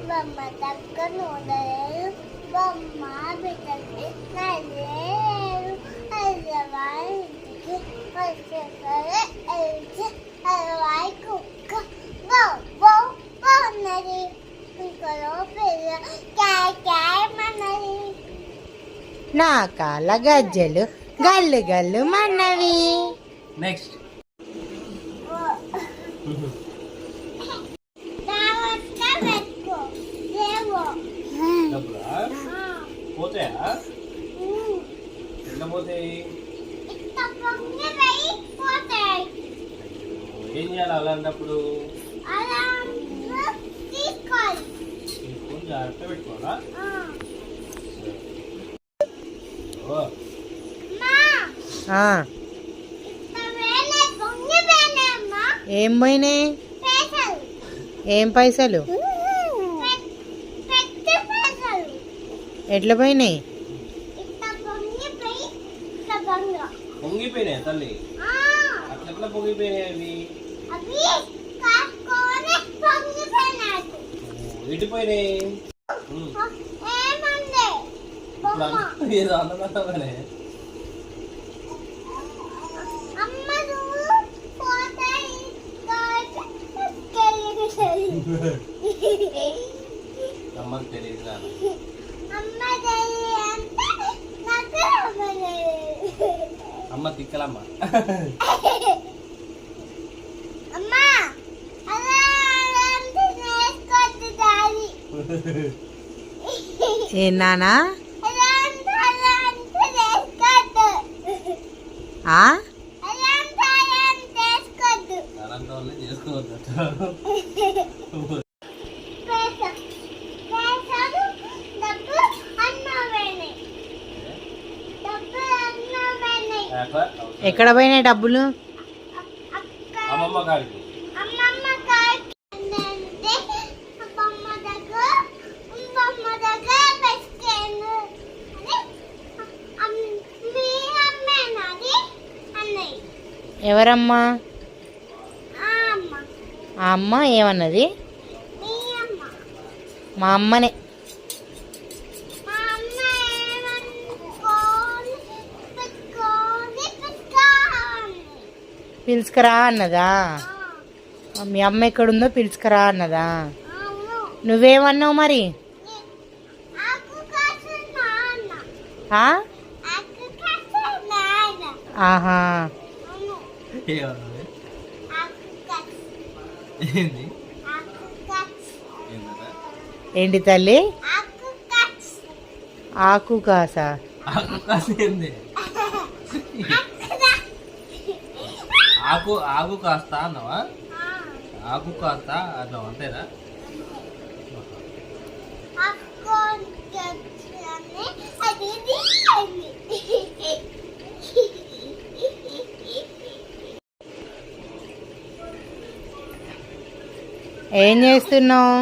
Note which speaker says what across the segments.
Speaker 1: బొమ్మ దగ్గర నూడలేరు బొమ్మ బిడ్డకి నల్లేరు అల్లవారి ఇంటికి వచ్చేసరి ఎలిచి అలవాయి కుక్క బో బో బాగున్నది ఇంకలో పిల్ల క్యామన్నది
Speaker 2: నా కాళ్ళ గజ్జలు గల్లు గల్లు మన్నవి.
Speaker 3: నెక్స్ట్ పోతాయా? ఎట్లా పోతాయి? ఏం చేయాలి అలాంటప్పుడు? తీసుకొని జాగ్రత్త పెట్టుకోవాలా?
Speaker 2: ఏం పోయినాయి? ఏం పైసలు? ఎట్లా పోయినాయి?
Speaker 3: పొంగిపోయినాయి తల్లి. అట్లా ఎట్లా పొంగిపోయినాయి? అవి ఎటుపోయినాయి? ఏదో అన్నదానే అమ్మకి తెలియదు. అమ్మ తిక్కలమ్మ.
Speaker 2: ఏ నానా
Speaker 3: అలాంటి వాళ్ళే చేసుకోవద్దు.
Speaker 2: ఎక్కడ పోయినాయి డబ్బులు?
Speaker 3: అమ్మమ్మ కాడికి.
Speaker 2: ఎవరమ్మా? ఆ అమ్మ ఏమన్నది? మా అమ్మనే. పిలుచుకురా అన్నదా? మీ అమ్మ ఎక్కడుందో పిలుచుకురా అన్నదా? నువ్వేమన్నావు మరి? ఆహా ఏంటి తల్లి? ఆకు కాసా?
Speaker 3: ఆకు ఆకు కాస్తా అన్నావా? ఆకు కాస్తా అన్నావు అంతేనా?
Speaker 2: ఏం చేస్తున్నావు?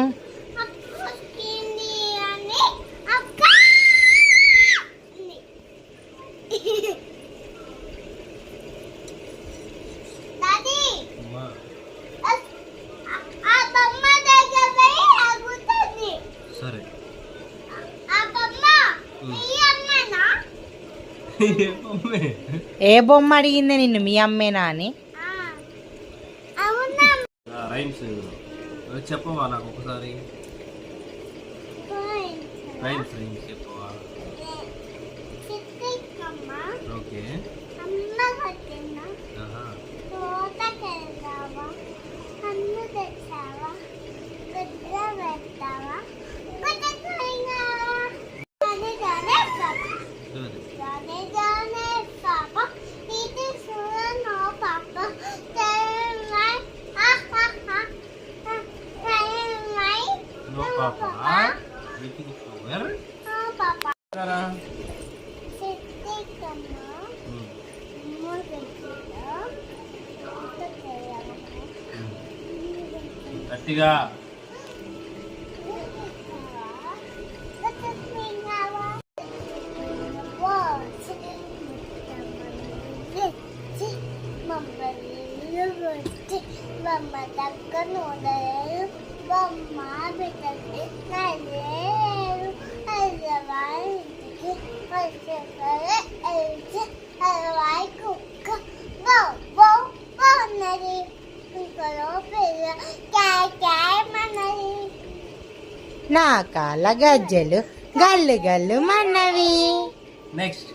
Speaker 3: సరే.
Speaker 2: ఏ బొమ్మ అడిగిందే నిన్ను? మీ అమ్మేనా అని.
Speaker 3: రైమ్స్ చెప్పవా నాకు ఒకసారి? రైమ్స్ రైమ్స్ చెప్పవా? ఓకే. గట్టిగా
Speaker 1: బొమ్మ దగ్గర నూడలేరు బొమ్మ పెట్టండి నల్లేరు అల్లవారింటికి వచ్చేసరి ఎలిచి అలవాయి కుక్క బౌ బౌ బాగున్నది ఇంకలో పిల్ల క్యాయ్ క్యాయ్ మన్నది
Speaker 2: నా కాళ్ళ గజ్జలు గల్లు గల్లు మన్నవి.
Speaker 3: నెక్స్ట్